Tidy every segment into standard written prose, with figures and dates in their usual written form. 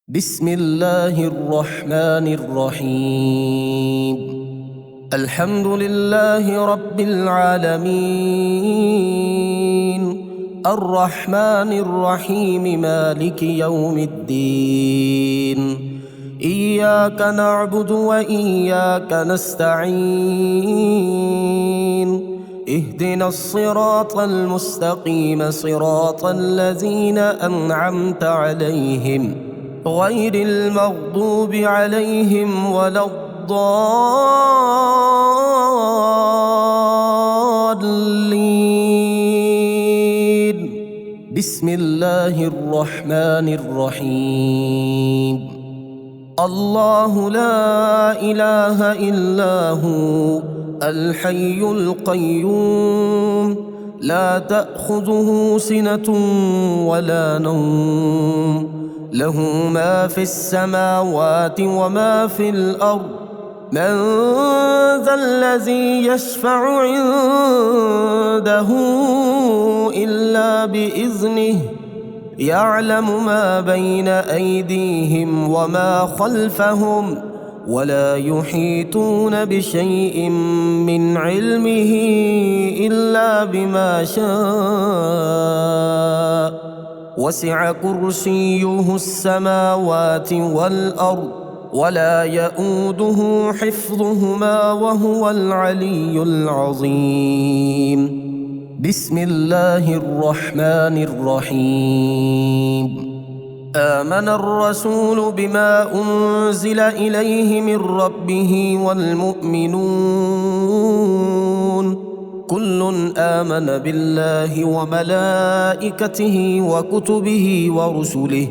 بسم الله الرحمن الرحيم. الحمد لله رب العالمين، الرحمن الرحيم، مالك يوم الدين. إياك نعبد وإياك نستعين. اهدنا الصراط المستقيم، صراط الذين أنعمت عليهم غير المغضوب عليهم ولا الضالين. بسم الله الرحمن الرحيم. الله لا إله إلا هو الحي القيوم، لا تأخذه سنة ولا نوم، له ما في السماوات وما في الأرض. من ذا الذي يشفع عنده إلا بإذنه، يعلم ما بين أيديهم وما خلفهم، ولا يحيطون بشيء من علمه إلا بما شاء. وسع كرسيه السماوات والأرض، ولا يئوده حفظهما، وهو العلي العظيم. بسم الله الرحمن الرحيم. آمن الرسول بما أنزل إليه من ربه والمؤمنون، كل آمن بالله وملائكته وكتبه ورسله،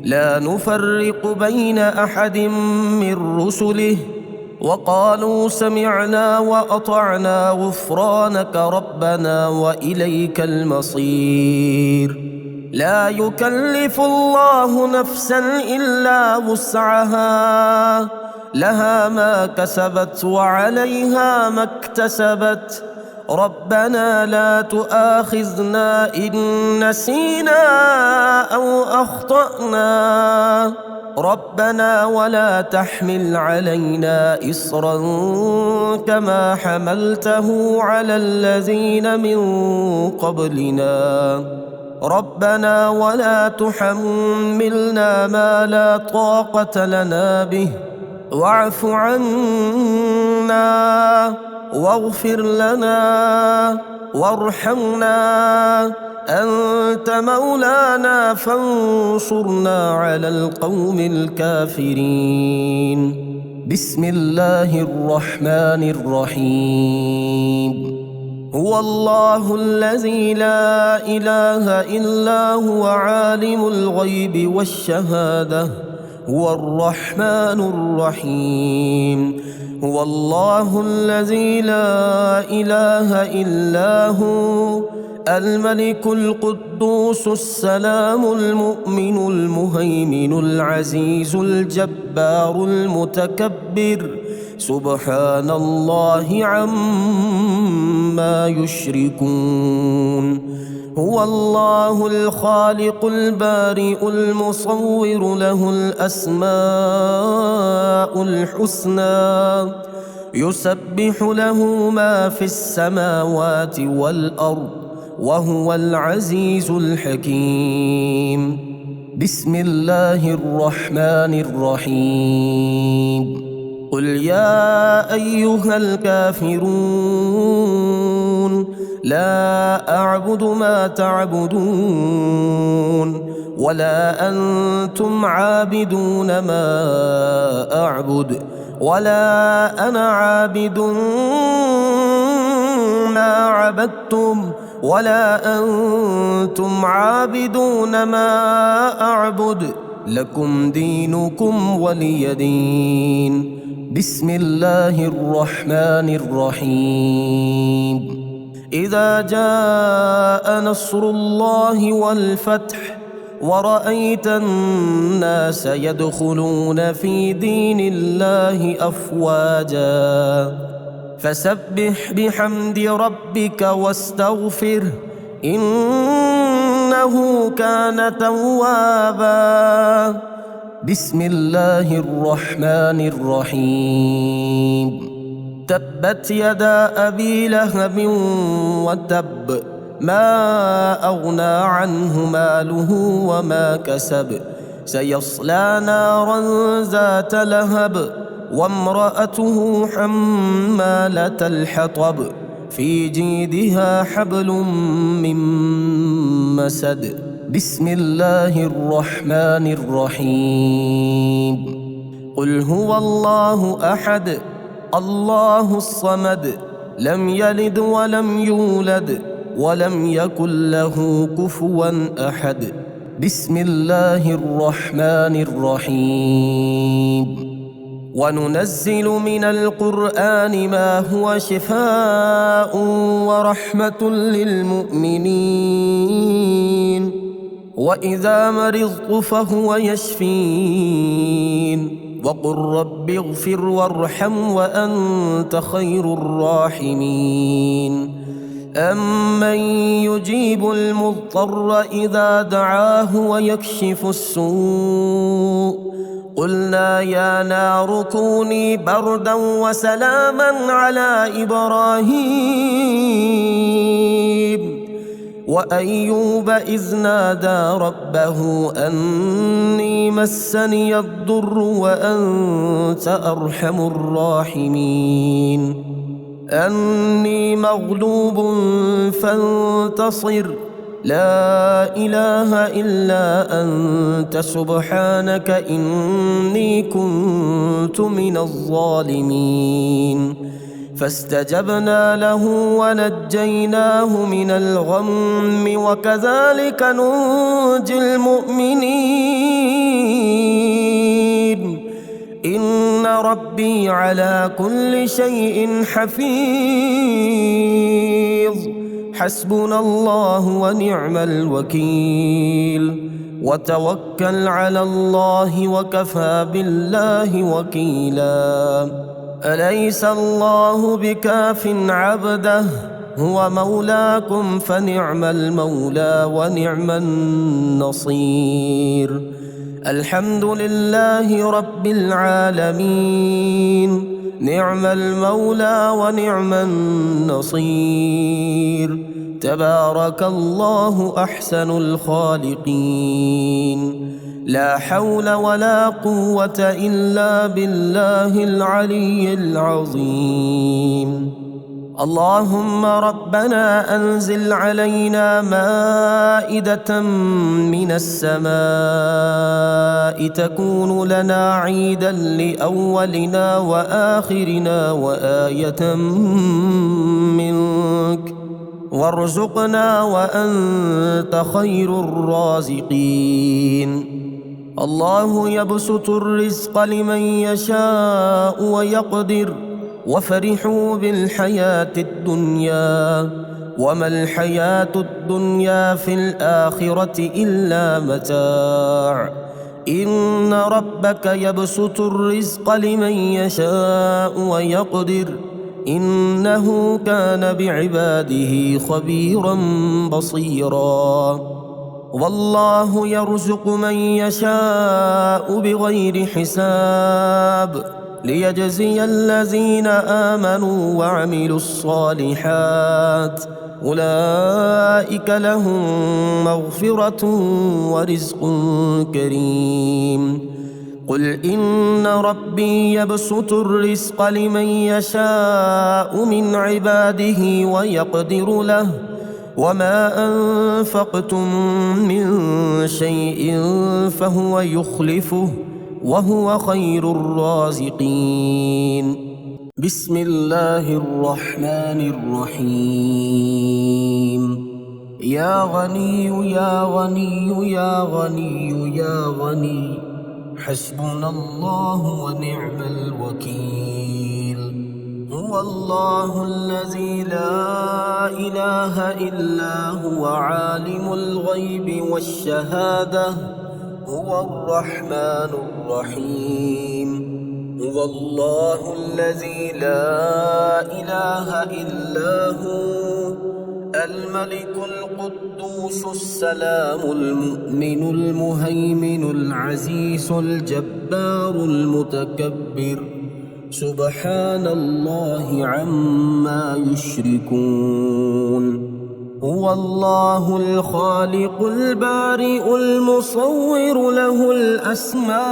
لا نفرق بين أحد من رسله، وقالوا سمعنا وأطعنا غفرانك ربنا وإليك المصير. لا يكلف الله نفسا إلا وسعها، لها ما كسبت وعليها ما اكتسبت. ربنا لا تؤاخذنا إن نسينا أو أخطأنا، ربنا ولا تحمل علينا إصرا كما حملته على الذين من قبلنا، ربنا ولا تحملنا ما لا طاقة لنا به، واعف عنا واغفر لنا وارحمنا، أنت مولانا فانصرنا على القوم الكافرين. بسم الله الرحمن الرحيم. هو الله الذي لا إله إلا هو عالم الغيب والشهادة، هو الرحمن الرحيم. هو الله الذي لا إله إلا هو الملك القدوس السلام المؤمن المهيمن العزيز الجبار المتكبر، سبحان الله عما يشركون. هو الله الخالق البارئ المصور، له الأسماء الحسنى، يسبح له ما في السماوات والأرض، وهو العزيز الحكيم. بسم الله الرحمن الرحيم. قل يا أيها الكافرون لا أعبد ما تعبدون، ولا أنتم عابدون ما أعبد، ولا أنا عابد ما عبدتم، ولا أنتم عابدون ما أعبد، لكم دينكم ولي دين. بسم الله الرحمن الرحيم. إذا جاء نصر الله والفتح، ورأيت الناس يدخلون في دين الله أفواجا، فسبح بحمد ربك واستغفره، إنه كان توابا. بسم الله الرحمن الرحيم تبت يدا أبي لهب وتب ما أغنى عنه ماله وما كسب سيصلى نارا ذات لهب وامرأته حمالة الحطب في جيدها حبل من مسد بسم الله الرحمن الرحيم قل هو الله أحد الله الصمد لم يلد ولم يولد ولم يكن له كفوا أحد بسم الله الرحمن الرحيم وننزل من القرآن ما هو شفاء ورحمة للمؤمنين وإذا مرضت فهو يشفين وقل رب اغفر وارحم وأنت خير الراحمين أمن يجيب المضطر إذا دعاه ويكشف السوء قلنا يا نار كوني بردا وسلاما على إبراهيم وأيوب إذ نادى ربه أني مسني الضر وأنت أرحم الراحمين أني مغلوب فانتصر لا إله إلا أنت سبحانك إني كنت من الظالمين فاستجبنا له ونجيناه من الغم وكذلك ننجي المؤمنين إن ربي على كل شيء حفيظ حسبنا الله ونعم الوكيل وتوكل على الله وكفى بالله وكيلا أليس الله بكاف عبده هو مولاكم فنعم المولى ونعم النصير الحمد لله رب العالمين نعم المولى ونعم النصير تبارك الله أحسن الخالقين لا حول ولا قوة إلا بالله العلي العظيم اللهم ربنا أنزل علينا مائدة من السماء تكون لنا عيدا لأولنا وآخرنا وآية منك وارزقنا وأنت خير الرازقين الله يبسط الرزق لمن يشاء ويقدر وفرحوا بالحياة الدنيا وما الحياة الدنيا في الآخرة إلا متاع إن ربك يبسط الرزق لمن يشاء ويقدر إنه كان بعباده خبيرا بصيرا والله يرزق من يشاء بغير حساب ليجزي الذين آمنوا وعملوا الصالحات أولئك لهم مغفرة ورزق كريم قل إن ربي يبسط الرزق لمن يشاء من عباده ويقدر له وما أنفقتم من شيء فهو يخلفه وهو خير الرازقين بسم الله الرحمن الرحيم يا غني يا غني يا غني يا غني حسبنا الله ونعم الوكيل هو الله الذي لا إله إلا هو عالم الغيب والشهادة هو الرحمن الرحيم هو الله الذي لا إله إلا هو الملك القدوس السلام المؤمن المهيمن العزيز الجبار المتكبر سبحان الله عما يشركون هو الله الخالق البارئ المصور له الأسماء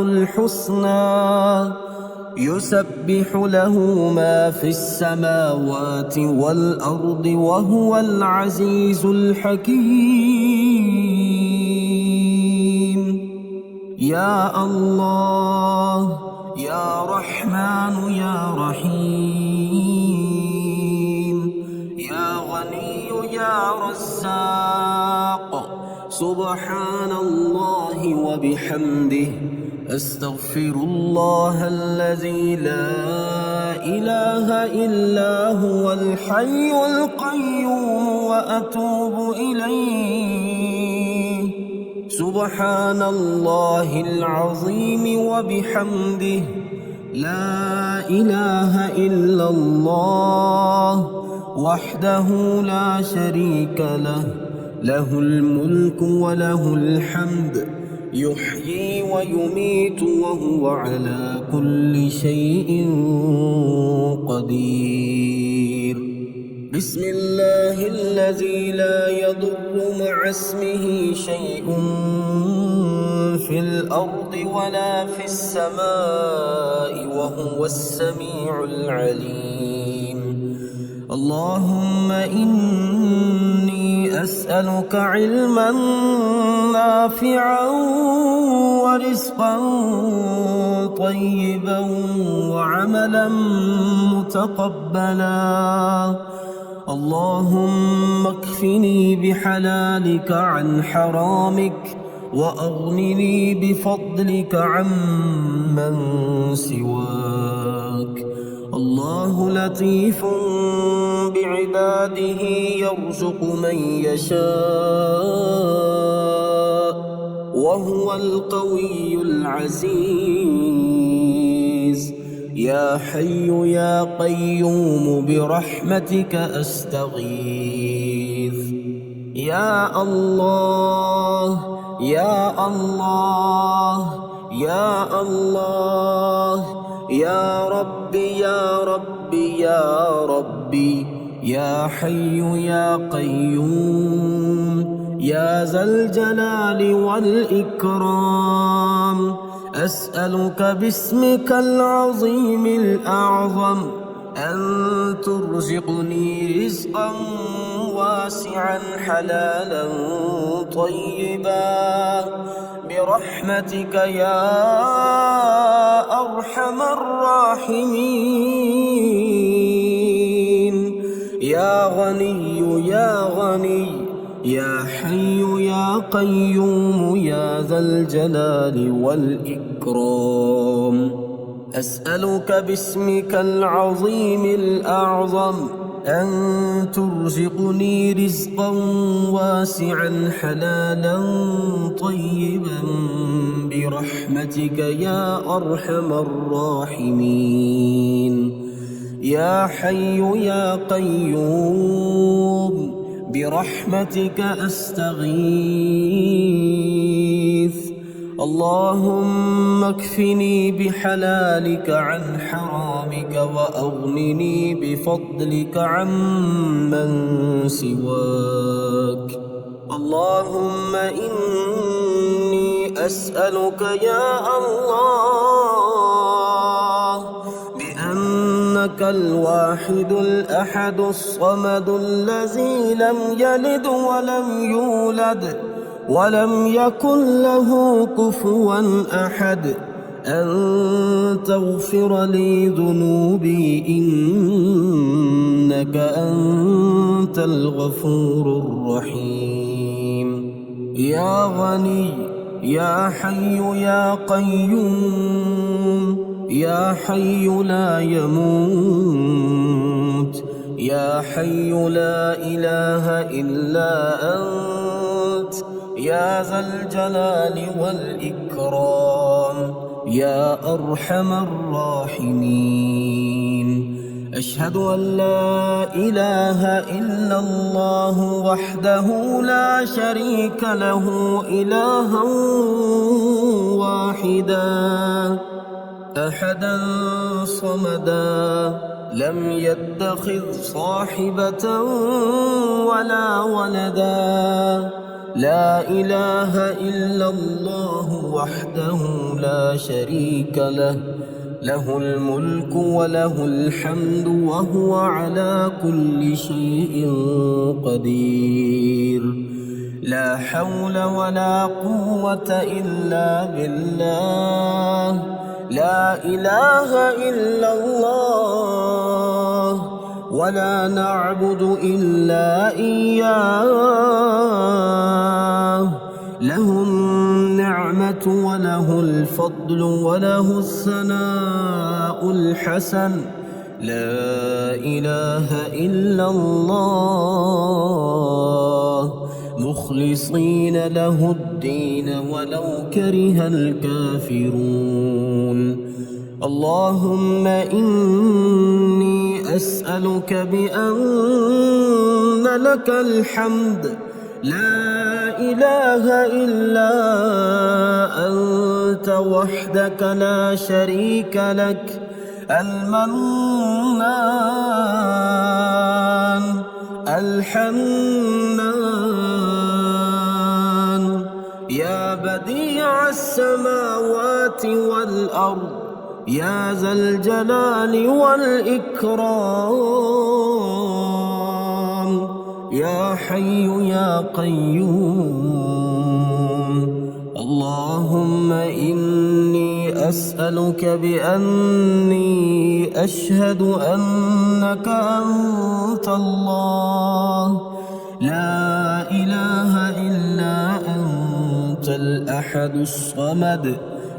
الحسنى يسبح له ما في السماوات والأرض وهو العزيز الحكيم يا الله يا رحمن يا رحيم يا غني يا رزاق سبحان الله وبحمده أستغفر الله الذي لا إله إلا هو الحي القيوم وأتوب إليه سبحان الله العظيم وبحمده لا إله إلا الله وحده لا شريك له له الملك وله الحمد يحيي ويميت وهو على كل شيء قدير بسم الله الذي لا يضر مع اسمه شيء في الأرض ولا في السماء وهو السميع العليم اللهم إني أسألك علما نافعا ورزقا طيبا وعملا متقبلا اللهم اكفني بحلالك عن حرامك وأغنني بفضلك عمن سواك الله لطيف بعباده يرزق من يشاء وهو القوي العزيز يا حي يا قيوم برحمتك أستغيث يا الله يا الله يا الله يا ربي يا ربي يا ربي يا حي يا قيوم يا ذا الجلال والإكرام أسألك باسمك العظيم الأعظم أن ترزقني رزقا واسعا حلالا طيبا برحمتك يا أرحم الراحمين يا غني يا غني يا حي يا قيوم يا ذا الجلال والإكرام أسألك باسمك العظيم الأعظم أن ترزقني رزقا واسعا حلالا طيبا برحمتك يا أرحم الراحمين يا حي يا قيوم برحمتك أستغيث اللهم اكفني بحلالك عن حرامك وأغنني بفضلك عمن سواك اللهم إني أسألك يا الله بأنك الواحد الأحد الصمد الذي لم يلد ولم يولد ولم يكن له كفوا أحد أن تغفر لي ذنوبي إنك أنت الغفور الرحيم يا غني يا حي يا قيوم يا حي لا يموت يا حي لا إله إلا أنت يا ذا الجلال والإكرام يا أرحم الراحمين أشهد أن لا إله إلا الله وحده لا شريك له إلها واحدا أحدا صمدا لم يتخذ صاحبة ولا ولدا لا إله إلا الله وحده لا شريك له له الملك وله الحمد وهو على كل شيء قدير لا حول ولا قوة إلا بالله لا إله إلا الله ولا نعبد إلا إياه له النعمة وله الفضل وله الثناء الحسن لا إله إلا الله مخلصين له الدين ولو كره الكافرون اللهم إني أسألك بأن لك الحمد لا إله إلا أنت وحدك لا شريك لك المنان الحنان يا بديع السماوات والأرض يا ذا الجلال والإكرام يا حي يا قيوم اللهم إني أسألك بأني أشهد أنك أنت الله لا إله إلا أنت الأحد الصمد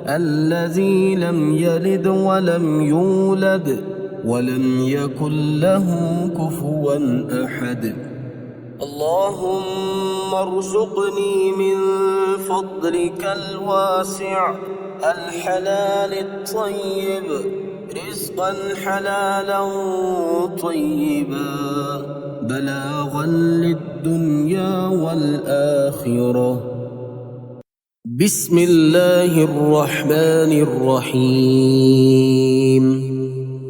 الذي لم يلد ولم يولد ولم يكن له كفوا أحد اللهم ارزقني من فضلك الواسع الحلال الطيب رزقا حلالا طيبا بلاغا للدنيا والآخرة بسم الله الرحمن الرحيم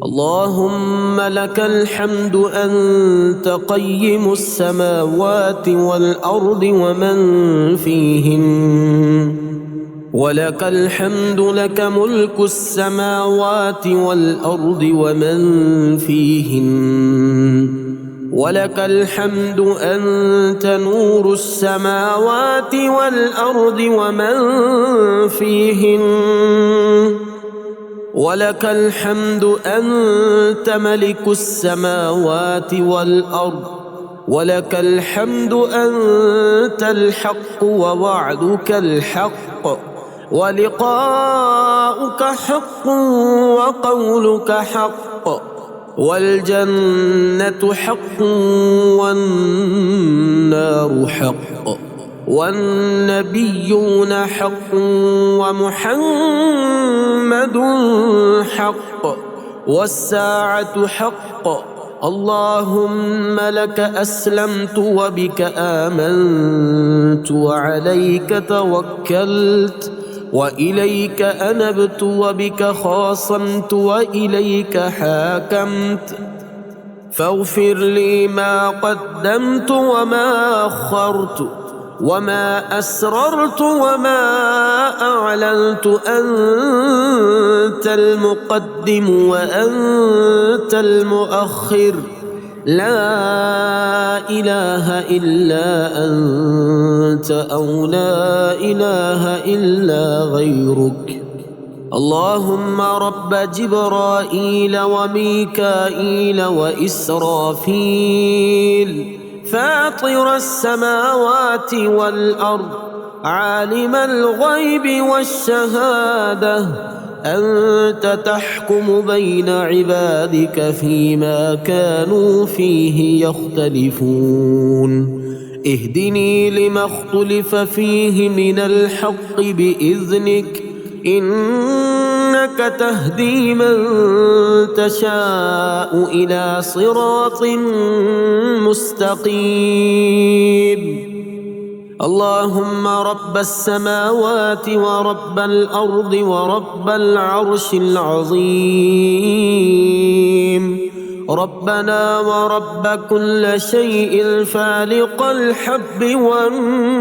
اللهم لك الحمد أنت قيم السماوات والأرض ومن فيهن ولك الحمد لك ملك السماوات والأرض ومن فيهن ولك الحمد أنت نور السماوات والأرض ومن فيهن ولك الحمد أنت ملك السماوات والأرض ولك الحمد أنت الحق ووعدك الحق ولقاؤك حق وقولك حق والجنة حق والنار حق والنبيون حق ومحمد حق والساعة حق اللهم لك أسلمت وبك آمنت وعليك توكلت وإليك أنبت وبك خاصمت وإليك حاكمت فاغفر لي ما قدمت وما أخرت وما أسررت وما أعلنت أنت المقدم وأنت المؤخر لا إله إلا أنت أو لا إله إلا غيرك اللهم رب جبرائيل وميكائيل وإسرافيل فاطر السماوات والأرض عالم الغيب والشهادة أنت تحكم بين عبادك فيما كانوا فيه يختلفون اهدني لما اختلف فيه من الحق بإذنك إن إنك تهدي من تشاء إلى صراط مستقيم. اللهم رب السماوات ورب الأرض ورب العرش العظيم، ربنا ورب كل شيء فالق الحب والنوى،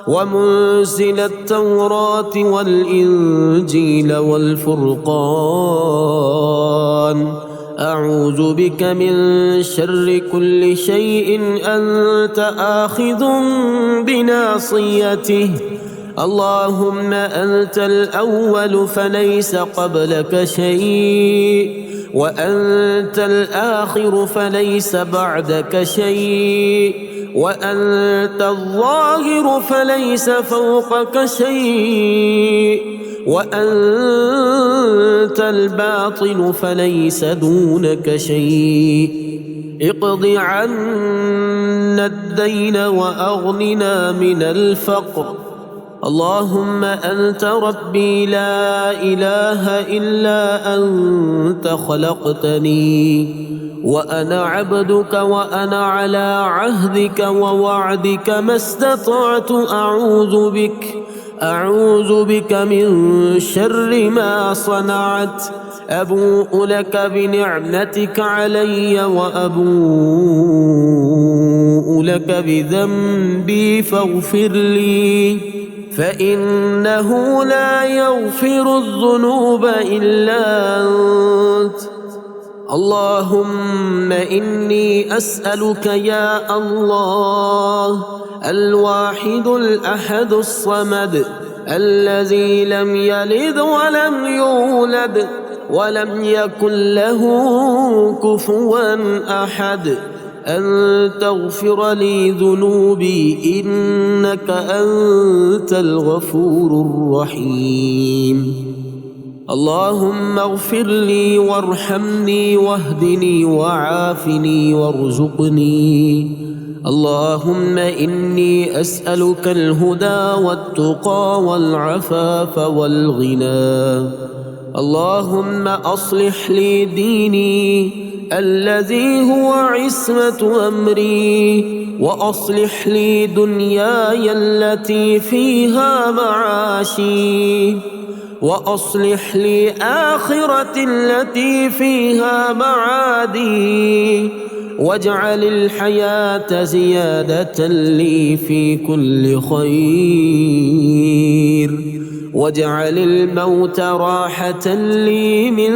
ومنزل التوراة والإنجيل والفرقان، أعوذ بك من شر كل شيء أنت آخذ بناصيته. اللهم أنت الأول فليس قبلك شيء، وأنت الآخر فليس بعدك شيء، وأنت الظاهر فليس فوقك شيء، وأنت الباطن فليس دونك شيء. اقض عنا الدين وأغننا من الفقر. اللهم أنت ربي لا إله إلا أنت، خلقتني وأنا عبدك وأنا على عهدك ووعدك ما استطعت. أعوذ بك من شر ما صنعت. أبوء لك بنعمتك علي وأبوء لك بذنبي فاغفر لي، فإنه لا يغفر الذنوب إلا أنت. اللهم إني أسألك يا الله الواحد الأحد الصمد الذي لم يلد ولم يولد ولم يكن له كفوا أحد أن تغفر لي ذنوبي إنك أنت الغفور الرحيم. اللهم اغفر لي وارحمني واهدني وعافني وارزقني. اللهم إني أسألك الهدى والتقى والعفاف والغنى. اللهم أصلح لي ديني الذي هو عصمة أمري، وأصلح لي دنياي التي فيها معاشي، وأصلح لي آخرتي التي فيها معادي، واجعل الحياة زيادة لي في كل خير، واجعل الموت راحة لي من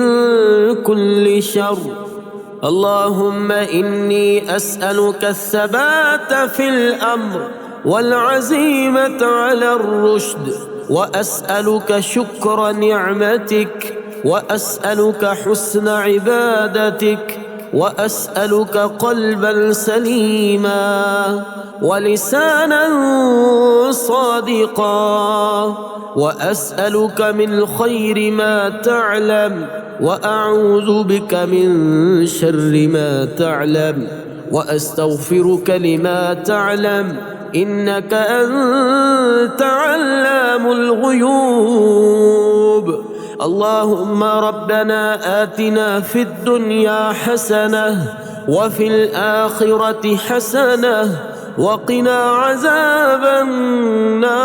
كل شر. اللهم إني أسألك الثبات في الأمر والعزيمة على الرشد، وأسألك شكر نعمتك، وأسألك حسن عبادتك، وأسألك قلبا سليما ولسانا صادقا، وأسألك من خير ما تعلم، وأعوذ بك من شر ما تعلم، وأستغفرك لما تعلم، إنك أنت علام الغيوب. اللهم ربنا آتنا في الدنيا حسنة وفي الآخرة حسنة وقنا عذاب النار.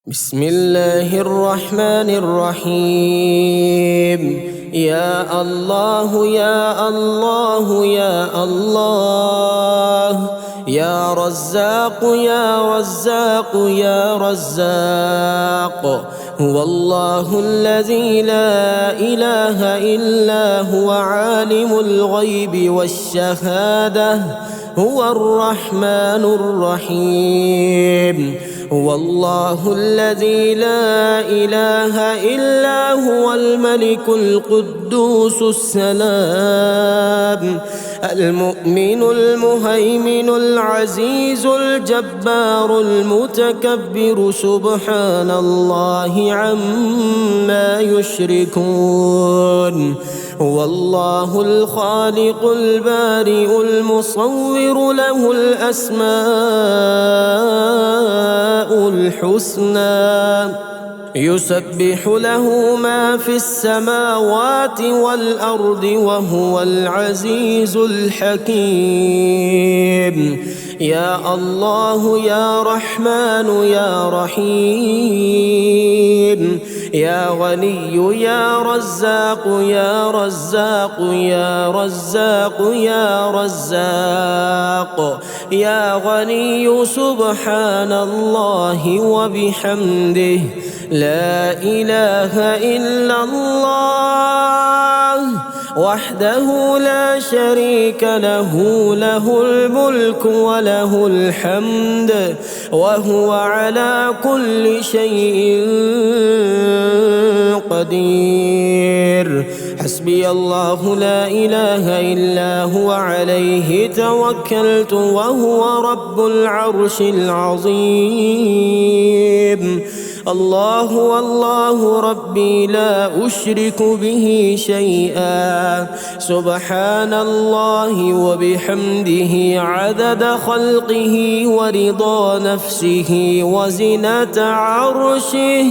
بسم الله الرحمن الرحيم. يا الله يا الله يا الله، يا رزاق يا رزاق يا رزاق، هو الله الذي لا إله إلا هو عالم الغيب والشهادة، هو الرحمن الرحيم. هو الله الذي لا إله إلا هو الملك القدوس السلام المؤمن المهيمن العزيز الجبار المتكبر، سبحان الله عما يشركون. هو الله الخالق البارئ المصور، له الأسماء الحسنى يسبح له ما في السماوات والأرض وهو العزيز الحكيم. يا الله يا رحمن يا رحيم، يا غني يا رزاق يا رزاق يا رزاق يا رزاق، يا غني سبحان الله وبحمده، لا إله إلا الله وحده لا شريك له، له الملك وله الحمد وهو على كل شيء قدير. حسبي الله لا إله إلا هو عليه توكلت وهو رب العرش العظيم. الله والله ربي لا أشرك به شيئا، سبحان الله وبحمده عدد خلقه ورضا نفسه وزنة عرشه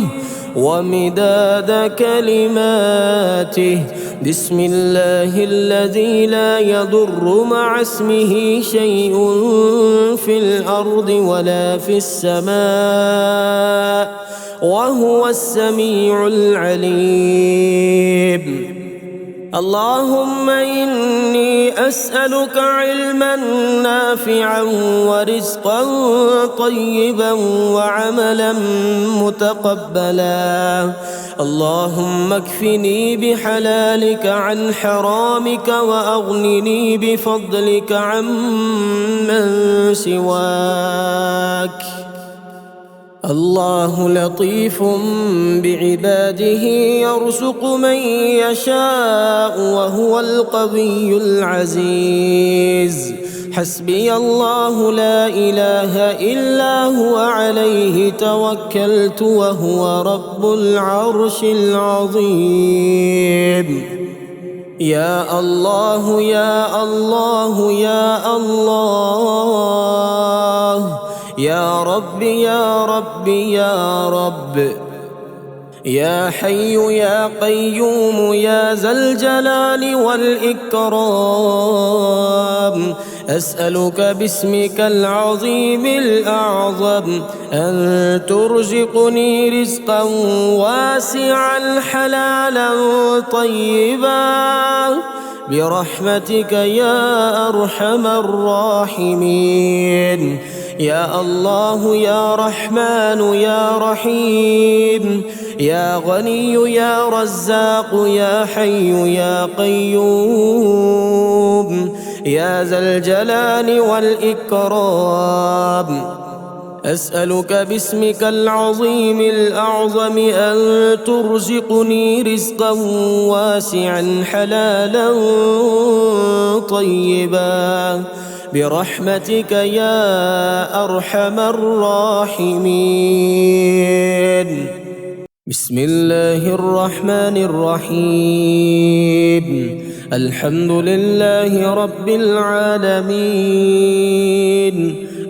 ومداد كلماته. بسم الله الذي لا يضر مع اسمه شيء في الأرض ولا في السماء وهو السميع العليم. اللهم إني أسألك علما نافعا ورزقا طيبا وعملا متقبلا. اللهم اكفني بحلالك عن حرامك وأغنني بفضلك عمن سواك. الله لطيف بعباده يرزق من يشاء وهو القوي العزيز. حسبي الله لا إله إلا هو عليه توكلت وهو رب العرش العظيم. يا الله يا الله يا الله، يا رب يا رب يا رب، يا حي يا قيوم يا ذا الجلال والإكرام، أسألك باسمك العظيم الأعظم أن ترزقني رزقا واسعا حلالا طيبا برحمتك يا أرحم الراحمين. يا الله يا رحمن يا رحيم، يا غني يا رزاق يا حي يا قيوم يا ذا الجلال والإكرام، أسألك باسمك العظيم الأعظم أن ترزقني رزقا واسعا حلالا طيبا برحمتك يا أرحم الراحمين. بسم الله الرحمن الرحيم. الحمد لله رب العالمين،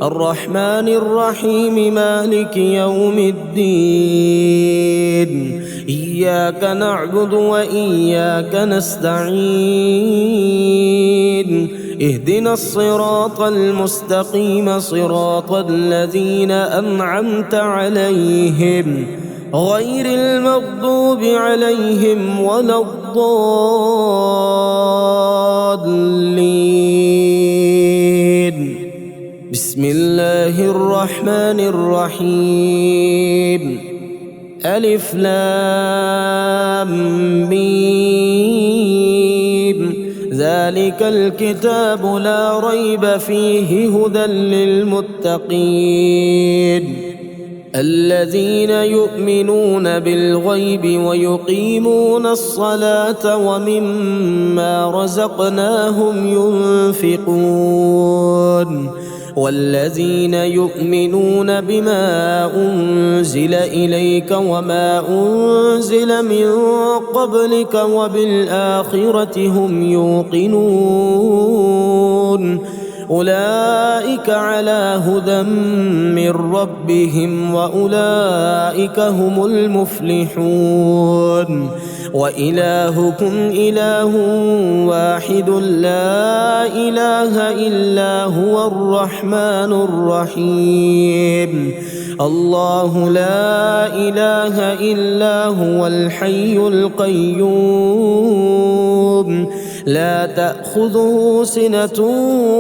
الرحمن الرحيم مالك يوم الدين، إياك نعبد وإياك نستعين، اهدنا الصراط المستقيم صراط الذين أنعمت عليهم غير المغضوب عليهم ولا الضالين. بسم الله الرحمن الرحيم. ألف لام ميم، ذلك الكتاب لا ريب فيه هدى للمتقين الذين يؤمنون بالغيب ويقيمون الصلاة ومما رزقناهم ينفقون والذين يؤمنون بما أنزل إليك وما أنزل من قبلك وبالآخرة هم يوقنون أولئك على هدى من ربهم وأولئك هم المفلحون وإلهكم إله واحد لا إله إلا هو الرحمن الرحيم الله لا إله إلا هو الحي القيوم لا تأخذه سنة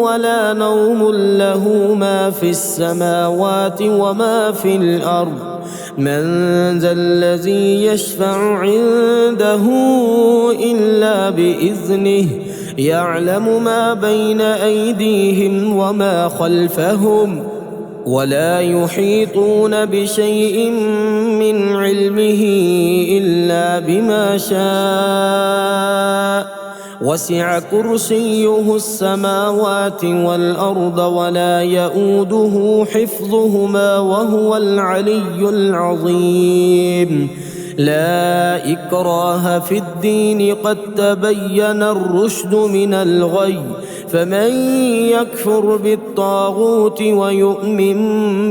ولا نوم له ما في السماوات وما في الأرض من ذا الذي يشفع عنده إلا بإذنه يعلم ما بين أيديهم وما خلفهم ولا يحيطون بشيء من علمه إلا بما شاء وسع كرسيه السماوات والأرض ولا يؤوده حفظهما وهو العلي العظيم لا إكراه في الدين قد تبين الرشد من الغي فمن يكفر بالطاغوت ويؤمن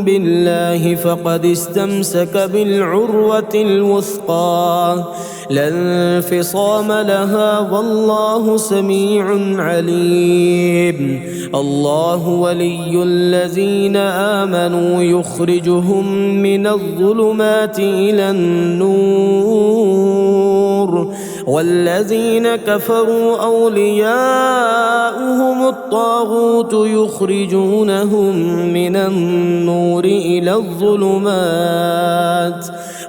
بالله فقد استمسك بالعروة الوثقى لا انفصام لها والله سميع عليم الله ولي الذين آمنوا يخرجهم من الظلمات إلى النور والذين كفروا أولياؤهم الطاغوت يخرجونهم من النور إلى الظلمات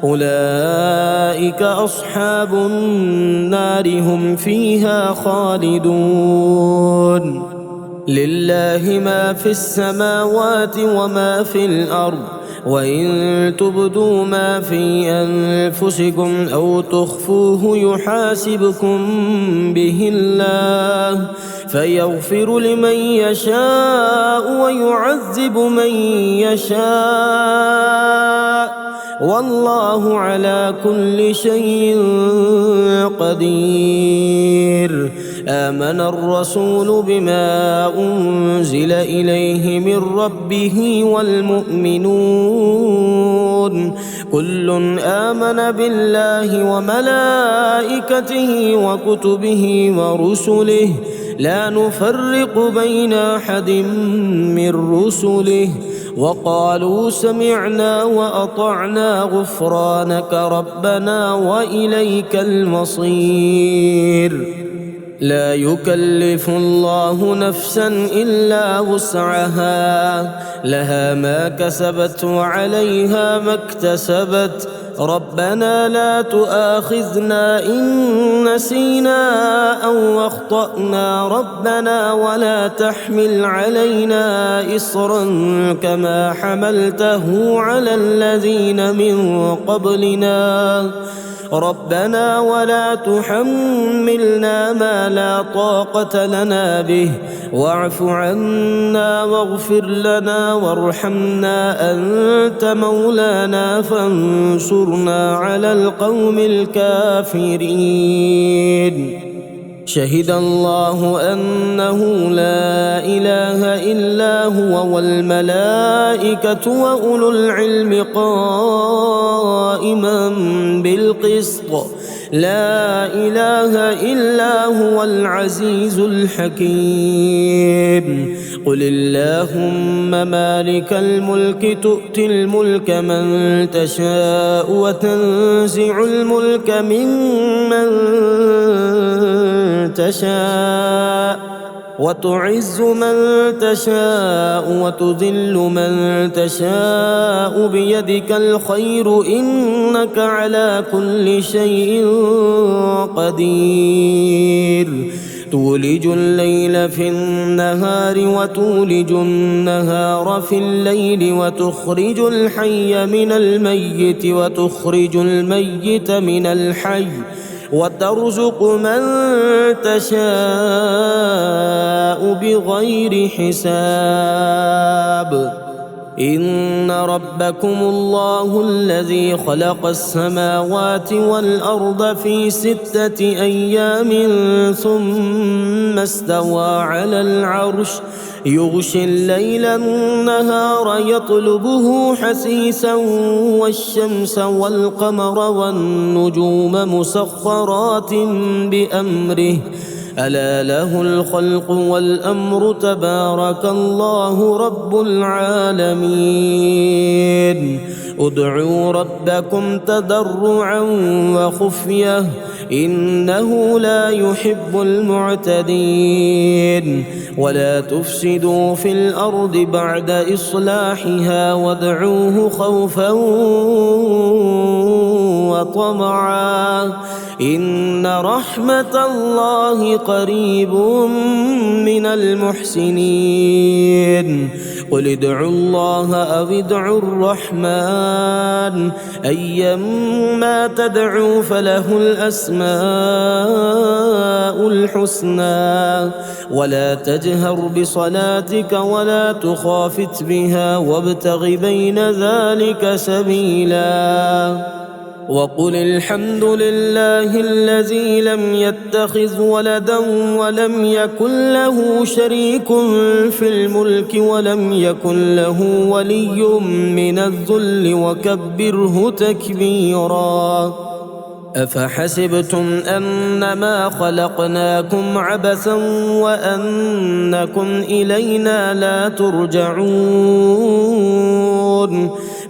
أولئك أصحاب النار هم فيها خالدون لله ما في السماوات وما في الأرض وإن تبدوا ما في أنفسكم أو تخفوه يحاسبكم به الله فيغفر لمن يشاء ويعذب من يشاء والله على كل شيء قدير آمن الرسول بما أنزل إليه من ربه والمؤمنون كل آمن بالله وملائكته وكتبه ورسله لا نفرق بين أحد من رسله وقالوا سمعنا وأطعنا غفرانك ربنا وإليك المصير لا يكلف الله نفسا إلا وسعها لها ما كسبت وعليها ما اكتسبت ربنا لا تؤاخذنا إن نسينا أو أخطأنا ربنا ولا تحمل علينا إصرا كما حملته على الذين من قبلنا ربنا ولا تحملنا ما لا طاقة لنا به واعف عنا واغفر لنا وارحمنا أنت مولانا فانصرنا على القوم الكافرين شهد الله أنه لا إله إلا هو والملائكة وأولو العلم قائما بالقسط لا إله إلا هو العزيز الحكيم قل اللهم مالك الملك تؤتي الملك من تشاء وتنزع الملك ممن تشاء وتعز من تشاء وتذل من تشاء بيدك الخير إنك على كل شيء قدير تولج الليل في النهار وتولج النهار في الليل وتخرج الحي من الميت وتخرج الميت من الحي وترزق من تشاء بغير حساب إن ربكم الله الذي خلق السماوات والأرض في 6 أيام ثم استوى على العرش يغشي الليل النهار يطلبه حثيثا والشمس والقمر والنجوم مسخرات بأمره ألا له الخلق والأمر تبارك الله رب العالمين ادعوا ربكم تضرعا وخفية إنه لا يحب المعتدين ولا تفسدوا في الأرض بعد إصلاحها وادعوه خوفا وطمعا إن رحمة الله قريب من المحسنين قل ادعوا الله أو ادعوا الرحمن أيما تدعوا فله الأسماء الحسنى ولا تجهر بصلاتك ولا تخافت بها وابتغ بين ذلك سبيلا وقل الحمد لله الذي لم يتخذ ولدا ولم يكن له شريك في الملك ولم يكن له ولي من الذل وكبره تكبيرا أفحسبتم أنما خلقناكم عبثا وأنكم إلينا لا ترجعون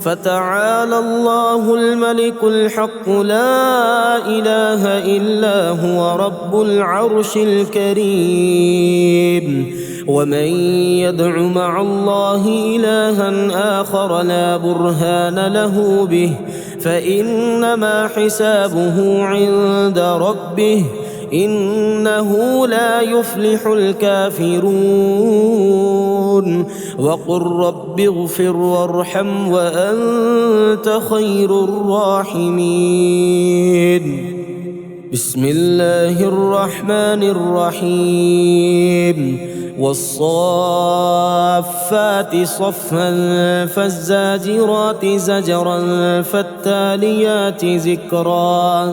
فتعالى الله الملك الحق لا إله إلا هو رب العرش الكريم ومن يدع مع الله إلها آخر لا برهان له به فإنما حسابه عند ربه إنه لا يفلح الكافرون وقل رب اغفر وارحم وأنت خير الراحمين بسم الله الرحمن الرحيم والصافات صفا فالزاجرات زجرا فالتاليات ذكرا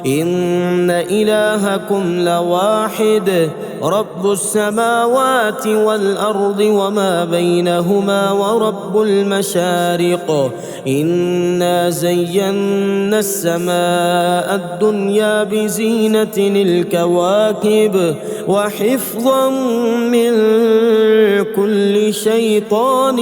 إن إلهكم لواحد رب السماوات والأرض وما بينهما ورب المشارق إنا زينا السماء الدنيا بزينة الكواكب وحفظا من كل شيطان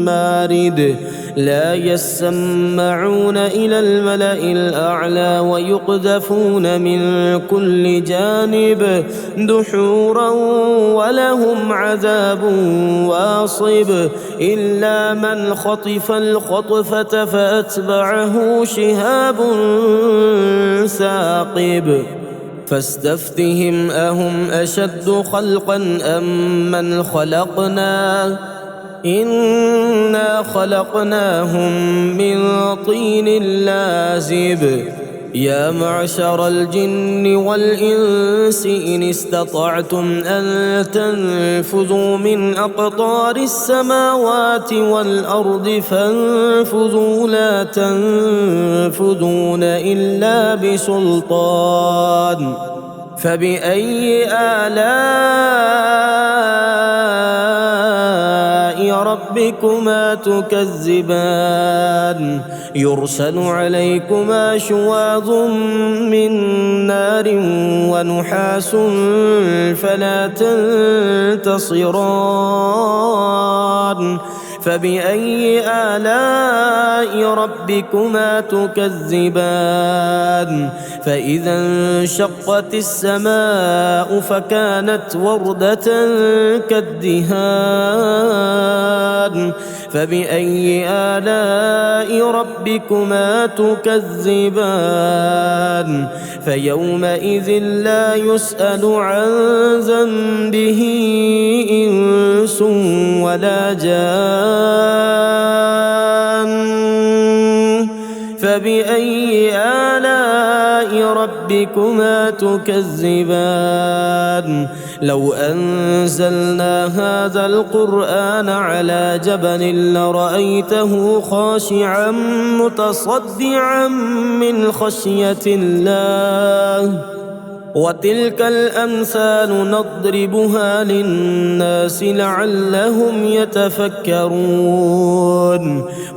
مارد لا يسمعون إلى الملأ الأعلى ويقذفون من كل جانب دحورا ولهم عذاب واصب إلا من خطف الخطفة فأتبعه شهاب ثاقب فاستفتهم أهم أشد خلقا أم من خلقنا إنا خلقناهم من طين لازب يا معشر الجن والإنس إن استطعتم أن تنفذوا من أقطار السماوات والأرض فانفذوا لا تنفذون إلا بسلطان فبأي آلاء ربكما تكذبان يرسل عليكما شواظ من نار ونحاس فلا تنتصران فبأي آلاء ربكما تكذبان فإذا انشقت السماء فكانت وردة كالدهان فبأي آلاء ربكما تكذبان فيومئذ لا يسأل عن ذنبه إنس ولا جان فبأي آلاء ربكما تكذبان لو أنزلنا هذا القرآن على جبل لرأيته خاشعا متصدعا من خشية الله وتلك الأمثال نضربها للناس لعلهم يتفكرون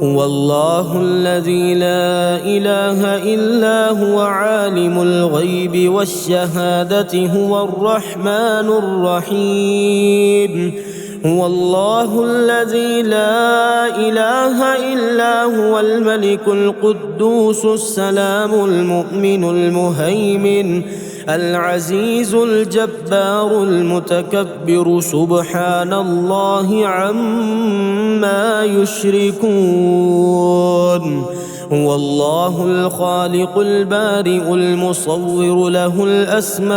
هو الله الذي لا إله إلا هو عالم الغيب والشهادة هو الرحمن الرحيم هو الله الذي لا إله إلا هو الملك القدوس السلام المؤمن المهيمن العزيز الجبار المتكبر سبحان الله عما يشركون هو الله الخالق البارئ المصور له الأسماء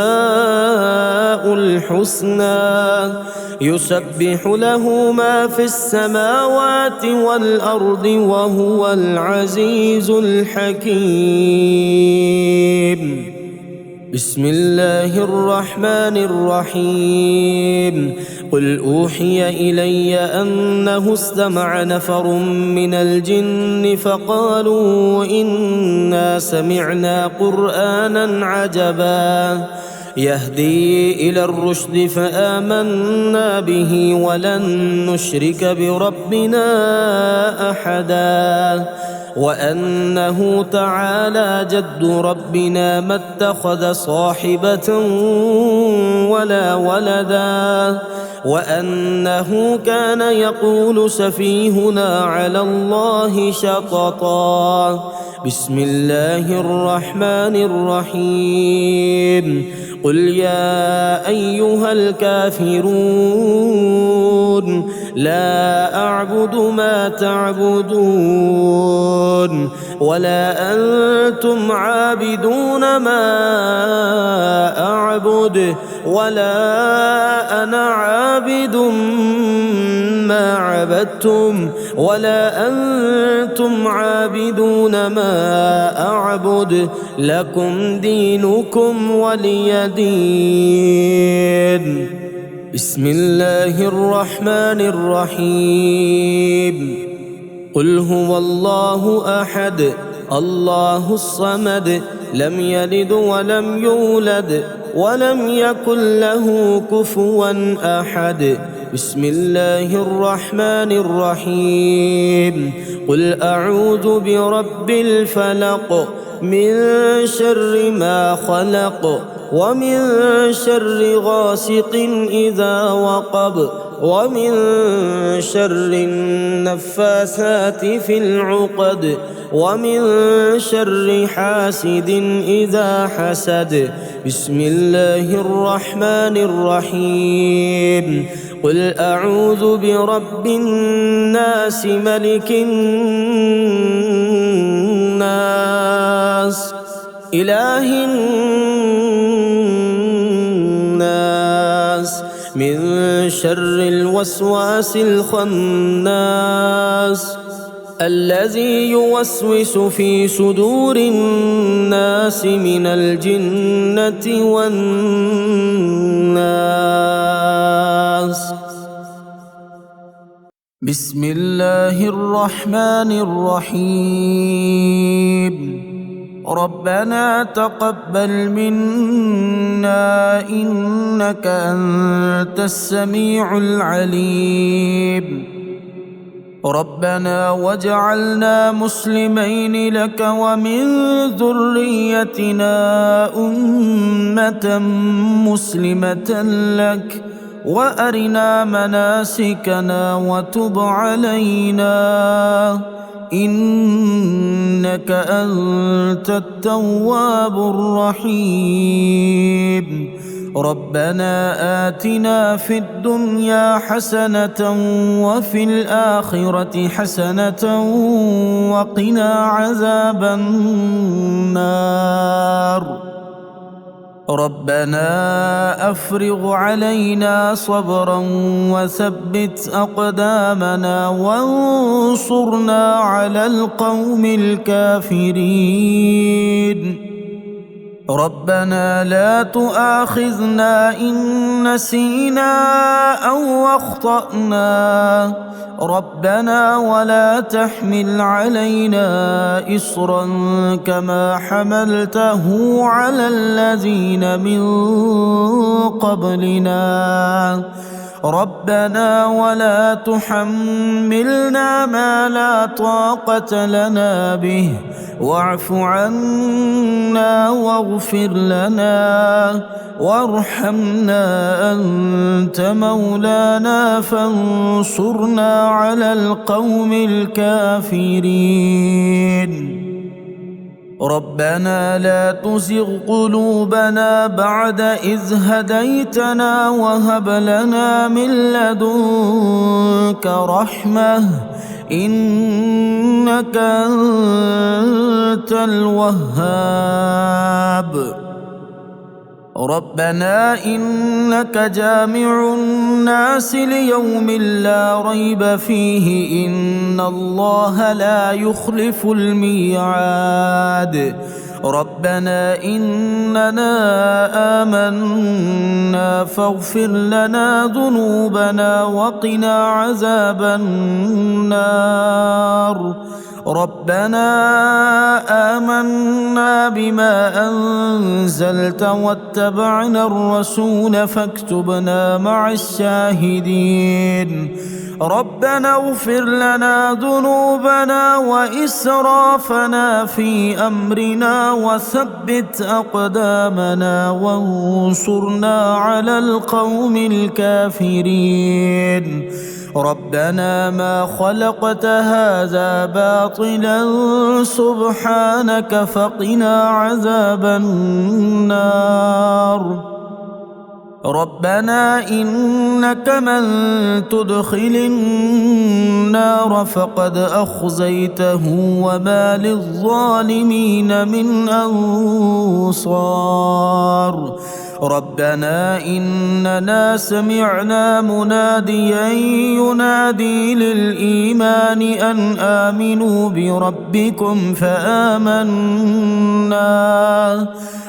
الحسنى يسبح له ما في السماوات والأرض وهو العزيز الحكيم بسم الله الرحمن الرحيم قل أوحي إلي أنه استمع نفر من الجن فقالوا إنا سمعنا قرآنا عجبا يهدي إلى الرشد فآمنا به ولن نشرك بربنا أحدا وأنه تعالى جد ربنا ما اتخذ صاحبة ولا ولدا وأنه كان يقول سفيهنا على الله شططا بسم الله الرحمن الرحيم قل يا أيها الكافرون لا أعبد ما تعبدون ولا أنتم عابدون ما أعبد ولا أنا عابد ما عبدتم ولا أنتم عابدون ما أعبد لكم دينكم ولي دين بسم الله الرحمن الرحيم قل هو الله أحد الله الصمد لم يلد ولم يولد ولم يكن له كفوا أحد بسم الله الرحمن الرحيم قل أعوذ برب الفلق من شر ما خلق ومن شر غاسق إذا وقب ومن شر النفاثات في العقد ومن شر حاسد إذا حسد بسم الله الرحمن الرحيم قل أعوذ برب الناس ملك الناس إله الناس من شر الوسواس الخناس الذي يوسوس في صدور الناس من الجنة والناس بسم الله الرحمن الرحيم ربنا تقبل منا إنك أنت السميع العليم ربنا واجعلنا مسلمين لك ومن ذريتنا أمة مسلمة لك وأرنا مناسكنا وتب علينا إنك أنت التواب الرحيم ربنا آتنا في الدنيا حسنة وفي الآخرة حسنة وقنا عذاب النار ربنا أفرغ علينا صبرا وثبت أقدامنا وانصرنا على القوم الكافرين ربنا لا تؤاخذنا إن نسينا أو أخطأنا ربنا ولا تحمل علينا إصرا كما حملته على الذين من قبلنا ربنا ولا تحملنا ما لا طاقة لنا به واعف عنا واغفر لنا وارحمنا أنت مولانا فانصرنا على القوم الكافرين ربنا لا تزغ قلوبنا بعد إذ هديتنا وهب لنا من لدنك رحمة إنك أنت الوهاب ربنا إنك جامع الناس ليوم لا ريب فيه إن الله لا يخلف الميعاد ربنا إننا آمنا فاغفر لنا ذنوبنا وقنا عذاب النار ربنا آمنا بما أنزلت واتبعنا الرسول فاكتبنا مع الشاهدين ربنا اغفر لنا ذنوبنا وإسرافنا في أمرنا وثبت أقدامنا وانصرنا على القوم الكافرين ربنا ما خلقت هذا باطلا سبحانك فقنا عذاب النار ربنا إنك من تدخل النار فقد أخزيته وما للظالمين من أنصار ربنا إننا سمعنا مناديا ينادي للإيمان أن آمنوا بربكم فآمنا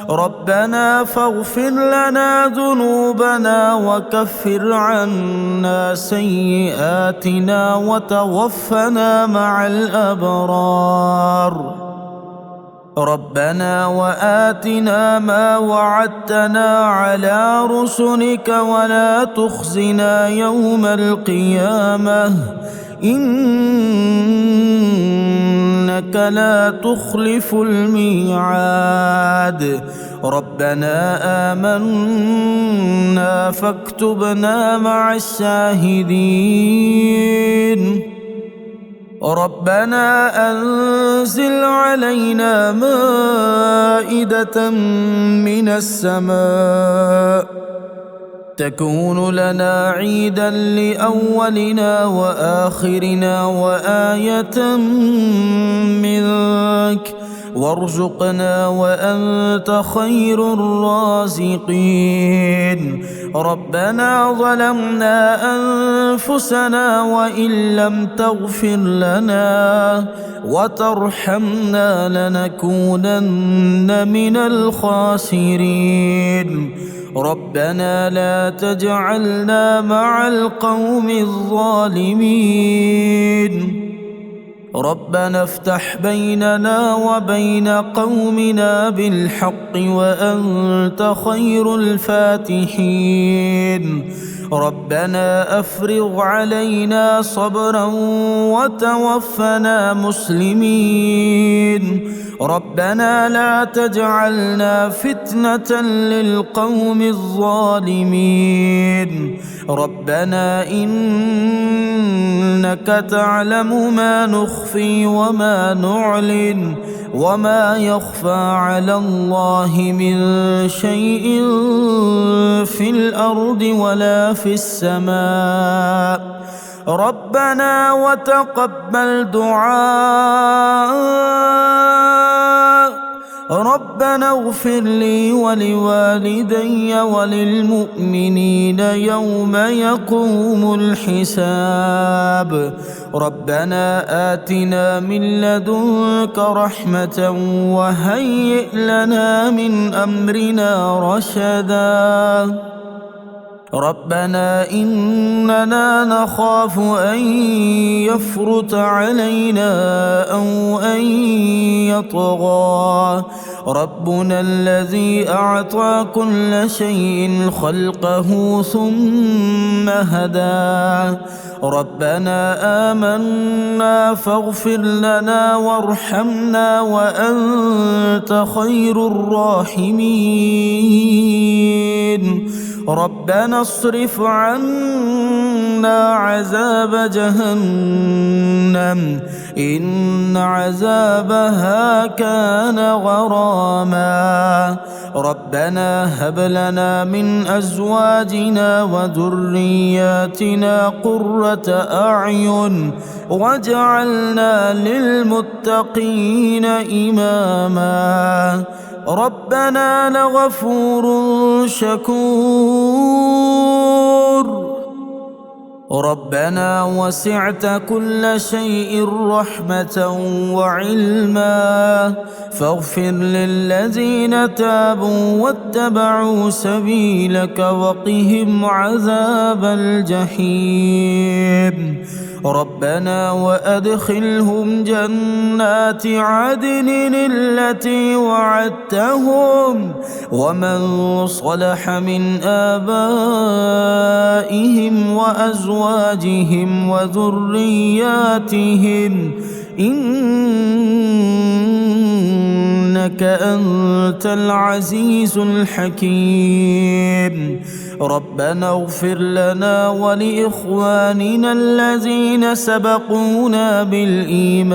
ربنا فاغفر لنا ذنوبنا وكفر عنا سيئاتنا وتوفنا مع الأبرار ربنا وآتنا ما وعدتنا على رسلك ولا تخزنا يوم القيامة إنك لا تخلف الميعاد ربنا آمنا فاكتبنا مع الشاهدين ربنا أنزل علينا مائدة من السماء تكون لنا عيدا لأولنا وآخرنا وآية منك وارزقنا وأنت خير الرازقين ربنا ظلمنا أنفسنا وإن لم تغفر لنا وترحمنا لنكونن من الخاسرين ربنا لا تجعلنا مع القوم الظالمين ربنا افتح بيننا وبين قومنا بالحق وأنت خير الفاتحين ربنا أفرغ علينا صبرا وتوفنا مسلمين ربنا لا تجعلنا فتنة للقوم الظالمين ربنا إنك تعلم ما نخفي وما نعلن وما يخفى على الله من شيء في الأرض ولا في السماء ربنا وتقبل دعاء ربنا اغفر لي ولوالدي وللمؤمنين يوم يقوم الحساب ربنا آتنا من لدنك رحمة وهيئ لنا من أمرنا رشدا ربنا إننا نخاف أن يفرط علينا أو أن يطغى ربنا الذي أعطى كل شيء خلقه ثم هدى ربنا آمنا فاغفر لنا وارحمنا وأنت خير الراحمين ربنا اصرف عنا عذاب جهنم إن عذابها كان غراما ربنا هب لنا من أزواجنا وذرياتنا قرة أعين واجعلنا للمتقين إماما ربنا لغفور شكور ربنا وسعت كل شيء رحمة وعلما فاغفر للذين تابوا واتبعوا سبيلك وقهم عذاب الجحيم ربنا وأدخلهم جنات عدن التي وعدتهم ومن صلح من آبائهم وأزواجهم وذرياتهم إنك أنت العزيز الحكيم ربنا اغفر لنا ولإخواننا الذين سبقونا بالإيمان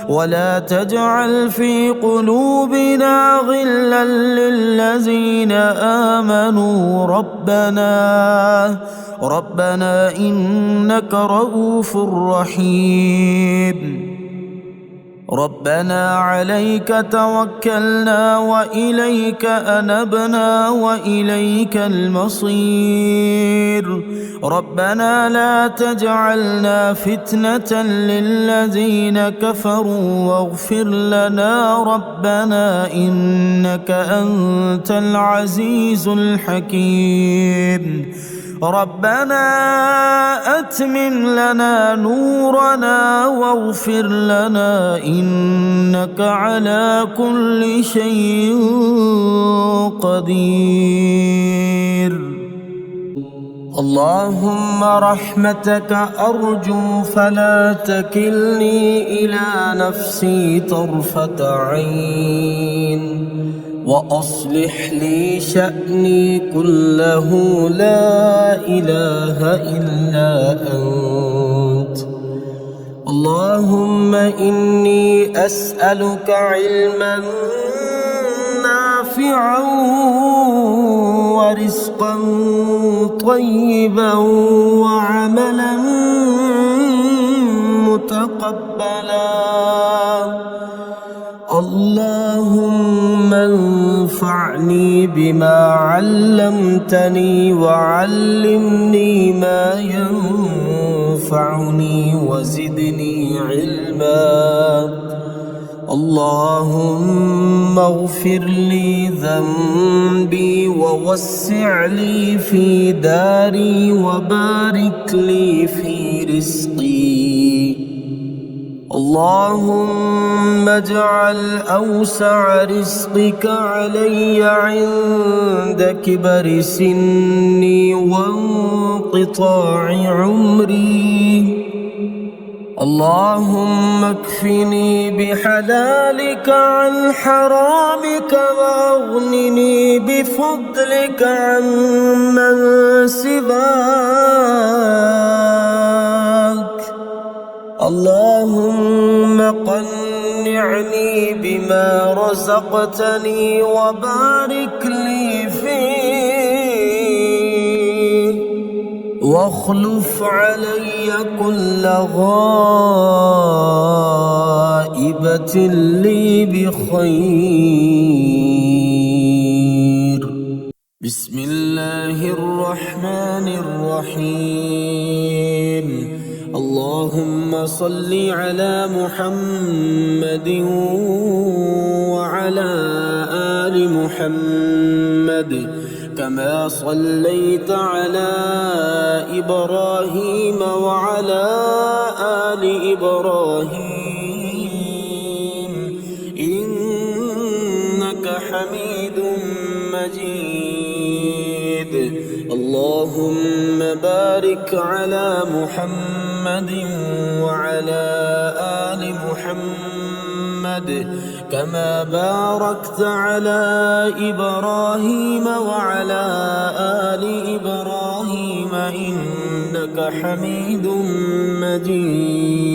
ولا تجعل في قلوبنا غلا للذين آمنوا ربنا إنك رؤوف رحيم ربنا عليك توكلنا وإليك أنبنا وإليك المصير ربنا لا تجعلنا فتنة للذين كفروا واغفر لنا ربنا إنك أنت العزيز الحكيم ربنا أتمم لنا نورنا واغفر لنا إنك على كل شيء قدير اللهم رحمتك أرجو فلا تكلني إلى نفسي طرفة عين وأصلح لي شأني كله لا إله إلا أنت اللهم إني أسألك علما نافعا ورزقا طيبا وعملا متقبلا اللهم انفعني بما علمتني وعلمني ما ينفعني وزدني علما اللهم اغفر لي ذنبي ووسع لي في داري وبارك لي في رزقي اللهم اجعل أوسع رزقك علي عند كبر سني وانقطاع عمري اللهم اكفني بحلالك عن حرامك واغنني بفضلك عمن سواك اللهم قنعني بما رزقتني وبارك لي فيه واخلف علي كل غائبة آخرة لي بخير. بسم الله الرحمن الرحيم. اللهم صل على محمد وعلى آل محمد كما صليت على إبراهيم وعلى آل إبراهيم إنك حميد مجيد. اللهم بارك على محمد وعلى آل محمد كما باركت على إبراهيم وعلى آل إبراهيم إنك حميد مجيد.